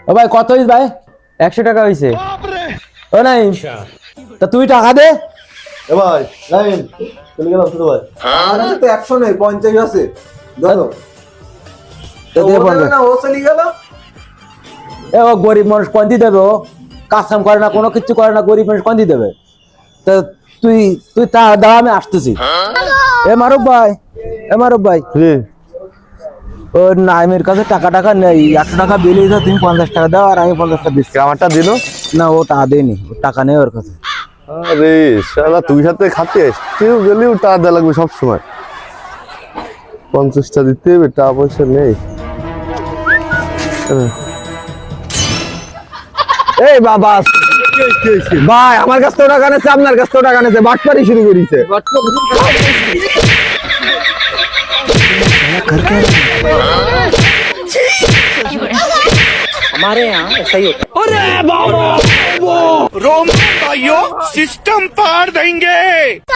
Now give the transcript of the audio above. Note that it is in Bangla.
ও ভাই কত হইছে ভাই? 100 টাকা হইছে। ও নাই তা তুই টাকা দে। এ ভাই লাইন চলে গেলাম ছোট ভাই। আমার কাছে তো 100 নেই, 50 আছে। ধরো তো দে ও বলবে। দেবে না, ও চলে গেল। এ ও গরিব মানুষ কোনটি দেবে? ও কাজ কাম করে না, কোনো কিছু করে না, গরিব মানুষ কোনটি দেবে? তো তুই তুই তা দাও, আমি আসতেছি। এ মারুফ ভাই, এ মারুফ ভাই, ও নাইমের কাছে টাকা নেই, 100 টাকা বিলে দাও, তুমি 50 টাকা দাও আর আমি 50 টাকা দিচ্ছি। আমারটা দিল না ও টাকা দেয়নি, ও টাকা নেই ওর কাছে। আরে শালা তুই সাথে খাতে কেউ গেলেও টাকা দেওয়া লাগবে সব সময়। 50টা দিতে হবে, টাকা পয়সা নেই। এই বাবা ভাই আমার কাছ থেকে টাকা নেছে, আপনার কাছ থেকে টাকা নেছে, বাটপারি শুরু করেছে। हमारे यहाँ ऐसा ही होता है। रोम भाइयों सिस्टम पार देंगे।